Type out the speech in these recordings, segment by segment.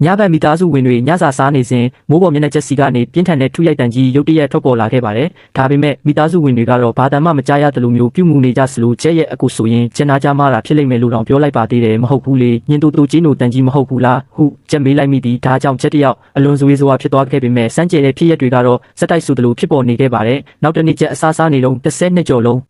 ညဘက်မိသားစုဝင်တွေညစာစားနေစဉ်မိုးပေါ်မျက်နှာကျက်စီကနေပြင်းထန်တဲ့ထုရိုက်တန်ကြီးရုတ်တရက်ထွက်ပေါ်လာခဲ့ပါတယ်။ဒါပေမဲ့မိသားစုဝင်တွေကတော့ဘာတမ်းမှမကြားရသလိုမျိုးပြုမှုနေကြစလို့ကျဲရဲ့အကူဆိုရင်ကျန်နာကြမှားတာဖြစ်လိမ့်မယ်လို့တောင်ပြောလိုက်ပါသေးတယ်မဟုတ်ဘူးလေညင်တူတူကြီးနိုတန်ကြီးမဟုတ်ဘူးလားဟုကျက်မေးလိုက်မိသည်ဒါကြောင့်ကျက်တယောက်အလွန်ဇွေးဇွာဖြစ်သွားခဲ့ပေမဲ့စမ်းကြဲတဲ့ဖြစ်ရက်တွေကတော့စက်တိုက်ဆိုသလိုဖြစ်ပေါ်နေခဲ့ပါတယ်။နောက်တစ်နေ့ကျက်အစားစားနေတော့30နှစ်ကျော်လုံး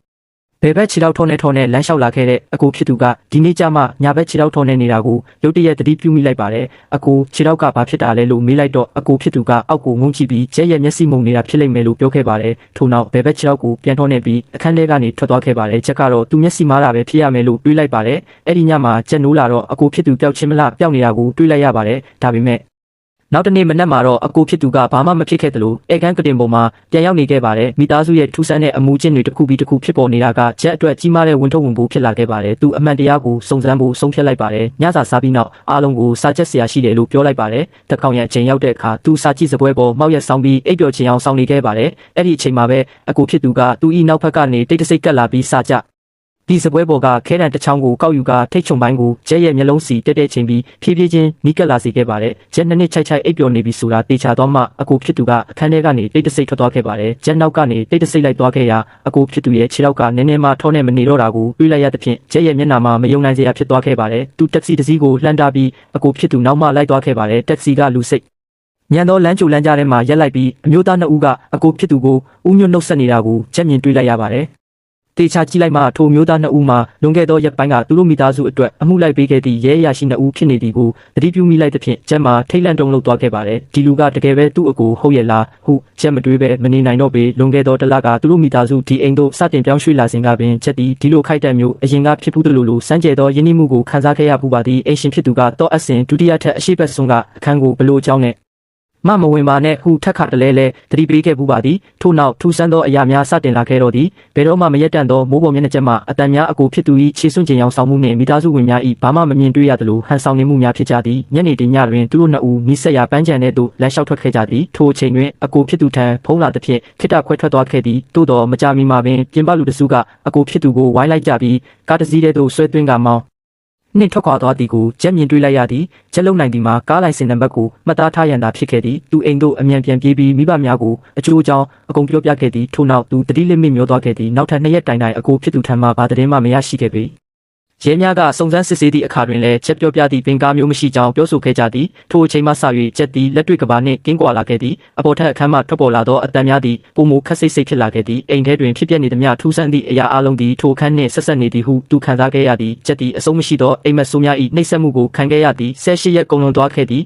ဘယ်ဘက်ခြေထောက်ထောနဲ့လမ်းလျှောက်လာခဲ့တဲ့အကူဖြစ်သူကဒီနေ့ကျမှညာဘက်ခြေထောက်ထောနဲ့နေတာကိုရုတ်တရက်သတိပြုမိလိုက်ပါတယ်။အကူခြေထောက်ကဘာဖြစ်တာလဲလို့မေးလိုက်တော့အကူဖြစ်သူကအောက်ကိုငုံကြည့်ပြီးကျဲရဲ့မျက်စိမှုန်နေတာဖြစ်လိမ့်မယ်လို့ပြောခဲ့ပါတယ်။ထို့နောက်ဘယ်ဘက်ခြေထောက်ကိုပြန်ထောနဲ့ပြီးအခန်းထဲကနေထွက်သွားခဲ့ပါတယ်။ကျက်ကတော့သူမျက်စိမားတာပဲဖြစ်ရမယ်လို့တွေးလိုက်ပါတယ်။အဲ့ဒီညမှာကျက်နိုးလာတော့အကူဖြစ်သူပျောက်ချင်းမလားပျောက်နေတာကိုတွေးလိုက်ရပါတယ်။ဒါပေမဲ့နောက်တနေ့မနက်မှာတော့အကူဖြစ်သူကဘာမှမဖြစ်ခဲ့သလိုအဲကန်းကတင်ပေါ်မှာပြန်ရောက်နေခဲ့ပါတယ်မိသားစုရဲ့ထူးဆန်းတဲ့အမှုချင်းတွေတစ်ခုပြီးတစ်ခုဖြစ်ပေါ်နေတာကကျက်အတွက်ကြီးမားတဲ့ဝန်ထုတ်ဝန်ပိုးဖြစ်လာခဲ့ပါတယ်သူအမှန်တရားကိုစုံစမ်းဖို့ဆုံးဖြတ်လိုက်ပါတယ်ညစာစားပြီးနောက်အားလုံးကိုစာချက်ဆရာရှိတယ်လို့ပြောလိုက်ပါတယ်တကောင်ရအချိန်ရောက်တဲ့အခါသူစာကြည့်စပွဲပေါ်မောက်ရက်ဆောင်ပြီးအိပ်ပျော်ချင်အောင်ဆောင်နေခဲ့ပါတယ်အဲ့ဒီအချိန်မှာပဲအကူဖြစ်သူကသူဤနောက်ဘက်ကနေတိတ်တဆိတ်ကပ်လာပြီးစာကြဒီစပွဲပေါ်ကခဲတံတစ်ချောင်းကိုကောက်ယူကထိတ်ချုံပိုင်းကိုကျဲရဲ့မျက်လုံးစီတက်တက်ချင်းပြီးဖြည်းဖြည်းချင်းနီးကပ်လာစေခဲ့ပါတယ်။ကျက်နှစ်နှစ်ချိုက်အိပ်ပျော်နေပြီဆိုတာတေချာတော့မှအကူဖြစ်သူကအခန်းထဲကနေတိတ်တဆိတ်ထွက်သွားခဲ့ပါတယ်။ကျက်နောက်ကနေတိတ်တဆိတ်လိုက်သွားခဲ့ရာအကူဖြစ်သူရဲ့ခြေထောက်ကနည်းနည်းမှထောနဲ့မနေတော့တာကိုတွေးလိုက်ရသဖြင့်ကျက်ရဲ့မျက်နှာမှာမယုံနိုင်စရာဖြစ်သွားခဲ့ပါတယ်။သူတက်စီတစ်စီးကိုလှမ်းတာပြီးအကူဖြစ်သူနောက်မှလိုက်သွားခဲ့ပါတယ်။တက်စီကလူစိတ်ညံတော့လမ်းကြိုလမ်းကြားထဲမှာရက်လိုက်ပြီးအမျိုးသားနှစ်ဦးကအကူဖြစ်သူကိုဥညွတ်နှုတ်ဆက်နေတာကိုကျက်မြင်တွေးလိုက်ရပါတယ်တေချာကြည့်လိုက်မှထိုမျိုးသားနှစ်ဦးမှာလွန်ခဲ့သောရက်ပိုင်းကသူတို့မိသားစုအတွက်အမှုလိုက်ပေးခဲ့သည့်ရဲအရာရှိနှစ်ဦးဖြစ်နေသည်ကိုသတိပြုမိလိုက်သဖြင့်ကျက်မှာထိတ်လန့်တုန်လှုပ်သွားခဲ့ပါတယ်ဒီလူကတကယ်ပဲသူ့အကိုဟုတ်ရဲ့လားဟုကျက်မတွေးပဲမနေနိုင်တော့ပေလွန်ခဲ့သောတစ်လကသူတို့မိသားစုဒီအိမ်သို့စတင်ပြောင်းရွှေ့လာစဉ်ကပင်ကျက်သည်ဒီလိုခိုက်တဲ့မျိုးအရင်ကဖြစ်ဘူးသလိုစမ်းကြဲသောယဉ်နှိမှုကိုခံစားခဲ့ရပူပါသည်အိမ်ရှင်ဖြစ်သူကတော့အဆင်ဒုတိယထက်အရှိတ်ဆုံးကအခန်းကိုဘလို့အကြောင်းနဲ့မဝင်ပါနဲ့ဟုထက်ခါတလဲသတိပေးခဲ့ပူပါသည်ထို့နောက်ထူးဆန်းသောအရာများစတင်လာခဲ့တော့သည်ဘယ်တော့မှမရက်တန့်သောမိုးပေါ်မျက်နှာကျက်မှအတန်များအကိုဖြစ်သူ၏ခြေစွန့်ကျင်ရောင်ဆောင်မှုနှင့်မိသားစုဝင်များ၏ဘာမှမမြင်တွေ့ရသလိုဟန်ဆောင်နေမှုများဖြစ်ကြသည်ညနေတင်ညတွင်သူတို့နှစ်ဦးမိဆက်ရာပန်းချံတဲ့သို့လမ်းလျှောက်ထွက်ခဲ့ကြသည်ထိုအချိန်တွင်အကိုဖြစ်သူထံဖုံးလာသဖြင့်ခိတခွဲထွက်သွားခဲ့သည်သို့တော်မကြာမီမှာပင်ပြင်ပလူတစုကအကိုဖြစ်သူကိုဝိုင်းလိုက်ကြပြီးကားတစ်စီးထဲသို့ဆွဲသွင်းကမောင်းနှင့်ထွက်ခွာသွားသည်ကိုကျက်မြင်တွေ့လိုက်ရသည်ကျက်လုံနိုင်သည်မှာကားလိုင်စင်နံပါတ်ကိုမှတ်သားထားရန်သာဖြစ်ခဲ့သည်သူအိမ်သို့အမြန်ပြန်ပြေးပြီးမိဘများကိုအကျိုးအကြောင်းအကုန်ပြောပြခဲ့သည်ထို့နောက်သူတတိလစ်မိမျောသွားခဲ့သည်နောက်ထပ်2ရက်တိုင်အကိုဖြစ်သူထံမှဘာသတင်းမှမရရှိခဲ့ပေရဲများကစုံစမ်းစစ်ဆေးသည့်အခါတွင်လည်းချက်ပြောပြသည့်ပင်ကားမျိုးမရှိကြောင်းပြောဆိုခဲ့ကြသည်ထိုအချိန်မှစ၍ကျက်သည်လက်တွေ့ကဘာနှင့်ကင်းကွာလာခဲ့သည်အပေါ်ထက်အခန်းမှထွက်ပေါ်လာသောအတန်များသည်ပုံမခက်စိတ်ဖြစ်လာခဲ့သည်အိမ်ထဲတွင်ဖြစ်ပျက်နေသမျှထူးဆန်းသည့်အရာအလုံးသည်ထိုအခန်းနှင့်ဆက်ဆက်နေသည်ဟုသူခံစားခဲ့ရသည်ကျက်သည်အဆုံးမရှိသောအိမ်မက်ဆိုးများ၏နှိပ်စက်မှုကိုခံခဲ့ရသည်18ရက်ကုန်လွန်သွားခဲ့သည်